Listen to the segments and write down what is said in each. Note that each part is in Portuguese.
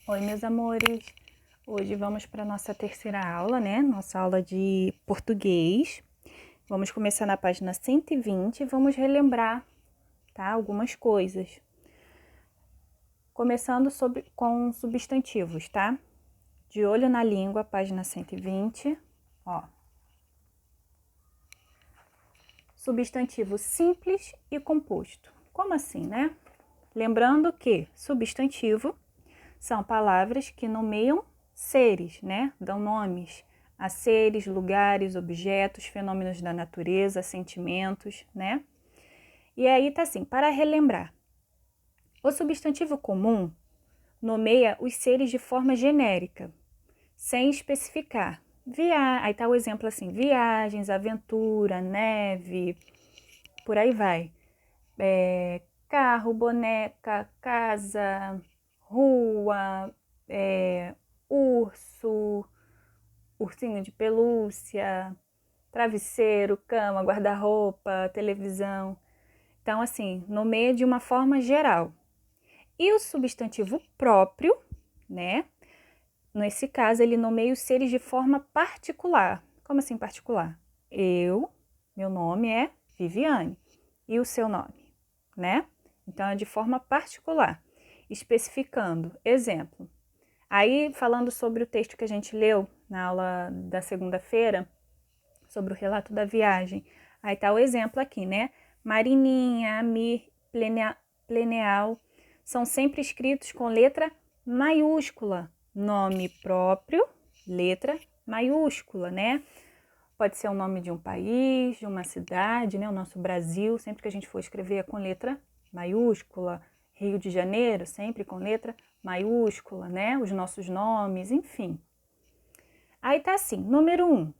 Oi, meus amores. Hoje vamos para a nossa terceira aula, né? Nossa aula de português. Vamos começar na página 120 e vamos relembrar, tá? Algumas coisas. Começando com substantivos, tá? De olho na língua, página 120, ó. Substantivo simples e composto. Como assim, né? Lembrando que substantivo são palavras que nomeiam seres, né? Dão nomes a seres, lugares, objetos, fenômenos da natureza, sentimentos, né? E aí tá assim, para relembrar. O substantivo comum nomeia os seres de forma genérica, sem especificar. Aí tá o exemplo assim, viagens, aventura, neve, por aí vai. Carro, boneca, casa, rua, urso, ursinho de pelúcia, travesseiro, cama, guarda-roupa, televisão. Então, assim, nomeia de uma forma geral. E o substantivo próprio, né? Nesse caso, ele nomeia os seres de forma particular. Como assim particular? Meu nome é Viviane. E o seu nome, né? Então, é de forma particular, especificando. Exemplo. Aí, falando sobre o texto que a gente leu na aula da segunda-feira, sobre o relato da viagem, aí tá o exemplo aqui, né? Marininha, Amir, Pleneal, são sempre escritos com letra maiúscula. Nome próprio, letra maiúscula, né? Pode ser o nome de um país, de uma cidade, né? O nosso Brasil, sempre que a gente for escrever é com letra maiúscula. Rio de Janeiro, sempre com letra maiúscula, né? Os nossos nomes, enfim. Aí tá assim, número 1.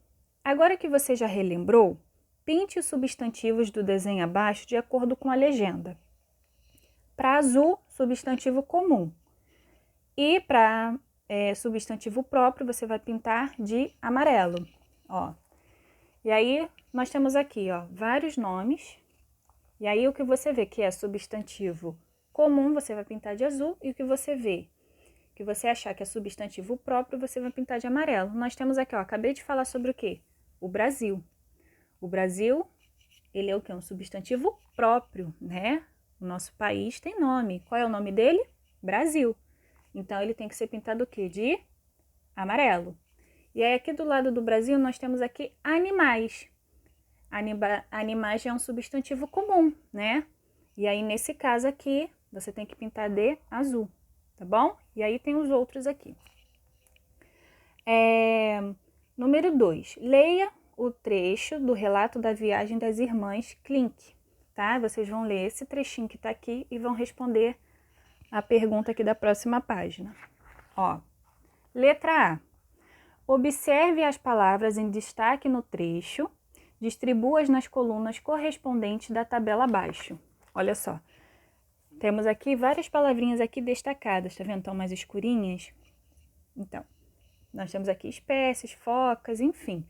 Agora que você já relembrou, pinte os substantivos do desenho abaixo de acordo com a legenda. Para azul, substantivo comum. E para substantivo próprio, você vai pintar de amarelo, ó. E aí, nós temos aqui, ó, vários nomes. E aí, o que você vê que é substantivo comum, você vai pintar de azul. E o que você vê, que você achar que é substantivo próprio, você vai pintar de amarelo. Nós temos aqui, ó, acabei de falar sobre o quê? O Brasil. O Brasil, ele é o quê? Um substantivo próprio, né? O nosso país tem nome. Qual é o nome dele? Brasil. Então, ele tem que ser pintado o quê? De amarelo. E aí, aqui do lado do Brasil, nós temos aqui animais. Animais é um substantivo comum, né? E aí, nesse caso aqui, você tem que pintar de azul, tá bom? E aí, tem os outros aqui. Número 2. Leia o trecho do relato da viagem das irmãs Klink, tá? Vocês vão ler esse trechinho que tá aqui e vão responder a pergunta aqui da próxima página. Ó, letra A. Observe as palavras em destaque no trecho, distribua-as nas colunas correspondentes da tabela abaixo. Olha só, temos aqui várias palavrinhas aqui destacadas, tá vendo? Estão mais escurinhas. Então, nós temos aqui espécies, focas, enfim.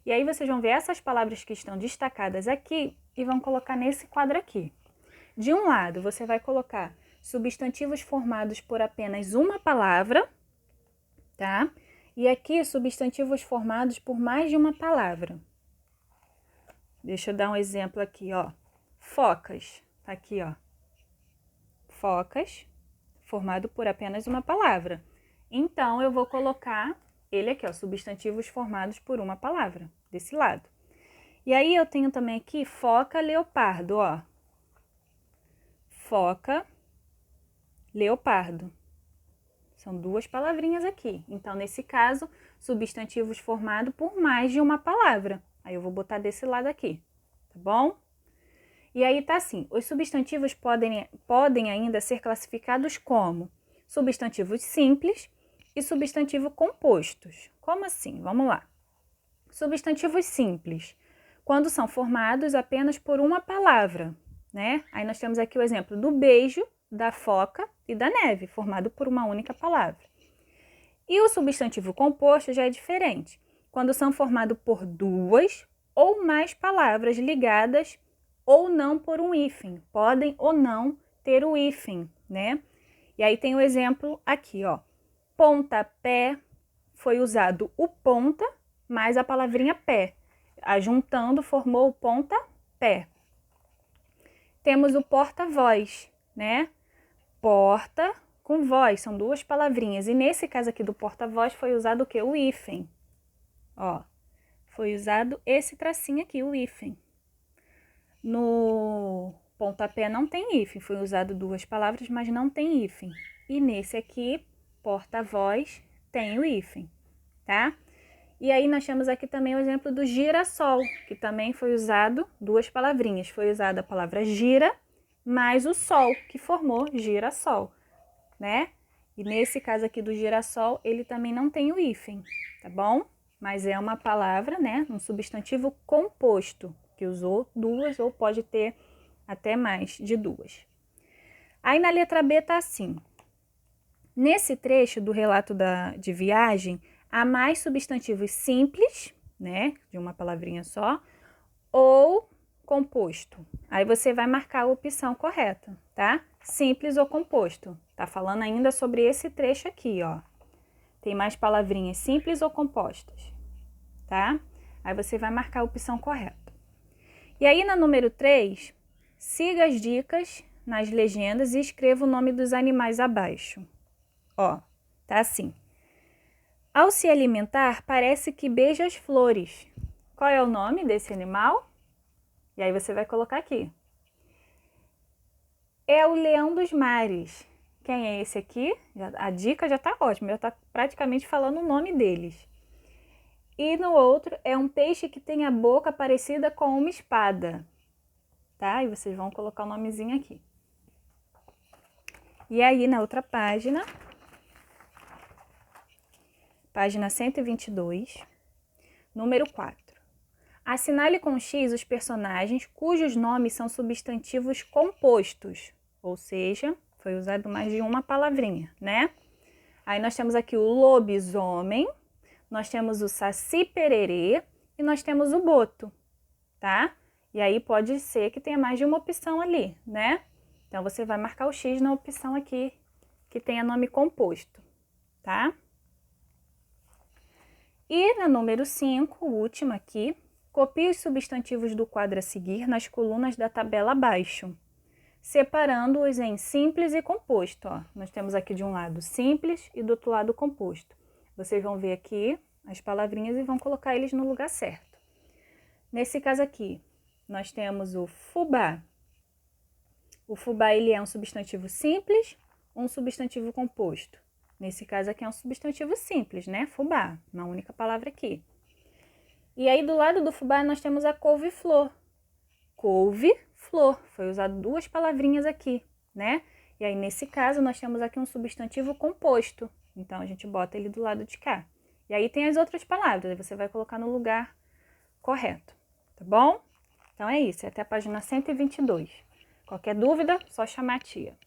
E aí vocês vão ver essas palavras que estão destacadas aqui e vão colocar nesse quadro aqui. De um lado, você vai colocar substantivos formados por apenas uma palavra, tá? E aqui, substantivos formados por mais de uma palavra. Deixa eu dar um exemplo aqui, ó. Focas, tá aqui, ó. Focas, formado por apenas uma palavra. Então, eu vou colocar ele aqui, ó, substantivos formados por uma palavra, desse lado. E aí, eu tenho também aqui foca, leopardo, ó. Foca, leopardo. São duas palavrinhas aqui. Então, nesse caso, substantivos formados por mais de uma palavra. Aí eu vou botar desse lado aqui, tá bom? E aí tá assim, os substantivos podem ainda ser classificados como substantivos simples e substantivo compostos. Como assim? Vamos lá. Substantivos simples, quando são formados apenas por uma palavra, né? Aí nós temos aqui o exemplo do beijo, da foca e da neve, formado por uma única palavra. E o substantivo composto já é diferente, quando são formados por duas ou mais palavras ligadas ou não por um hífen, podem ou não ter o hífen, né? E aí tem o exemplo aqui, ó. Pontapé, foi usado o ponta mais a palavrinha pé. Ajuntando, formou o pontapé. Temos o porta-voz, né? Porta com voz, são duas palavrinhas. E nesse caso aqui do porta-voz foi usado o quê? O hífen. Ó, foi usado esse tracinho aqui, o hífen. No pontapé não tem hífen, foi usado duas palavras, mas não tem hífen. E nesse aqui, porta-voz, tem o hífen, tá? E aí nós temos aqui também o exemplo do girassol, que também foi usado duas palavrinhas. Foi usada a palavra gira, mais o sol, que formou girassol, né? E nesse caso aqui do girassol, ele também não tem o hífen, tá bom? Mas é uma palavra, né? Um substantivo composto, que usou duas ou pode ter até mais de duas. Aí na letra B tá assim. Nesse trecho do relato de viagem, há mais substantivos simples, né? De uma palavrinha só, ou composto. Aí você vai marcar a opção correta, tá? Simples ou composto. Tá falando ainda sobre esse trecho aqui, ó. Tem mais palavrinhas simples ou compostas, tá? Aí você vai marcar a opção correta. E aí na número 3, siga as dicas nas legendas e escreva o nome dos animais abaixo. Ó, tá assim. Ao se alimentar, parece que beija as flores. Qual é o nome desse animal? E aí você vai colocar aqui. É o leão dos mares. Quem é esse aqui? A dica já tá ótima, já tá praticamente falando o nome deles. E no outro é um peixe que tem a boca parecida com uma espada. Tá? E vocês vão colocar o nomezinho aqui. E aí na outra página, página 122, número 4. Assinale com X os personagens cujos nomes são substantivos compostos, ou seja, foi usado mais de uma palavrinha, né? Aí nós temos aqui o lobisomem, nós temos o saci-pererê e nós temos o boto, tá? E aí pode ser que tenha mais de uma opção ali, né? Então você vai marcar o X na opção aqui que tenha nome composto, tá? E na número 5, última aqui, copie os substantivos do quadro a seguir nas colunas da tabela abaixo, separando-os em simples e composto. Ó. Nós temos aqui de um lado simples e do outro lado composto. Vocês vão ver aqui as palavrinhas e vão colocar eles no lugar certo. Nesse caso aqui, nós temos o fubá. O fubá ele é um substantivo simples ou um substantivo composto? Nesse caso aqui é um substantivo simples, né? Fubá, uma única palavra aqui. E aí do lado do fubá nós temos a couve-flor. Couve-flor, foi usado duas palavrinhas aqui, né? E aí nesse caso nós temos aqui um substantivo composto. Então a gente bota ele do lado de cá. E aí tem as outras palavras, aí você vai colocar no lugar correto, tá bom? Então é isso, até a página 122. Qualquer dúvida, só chamar a tia.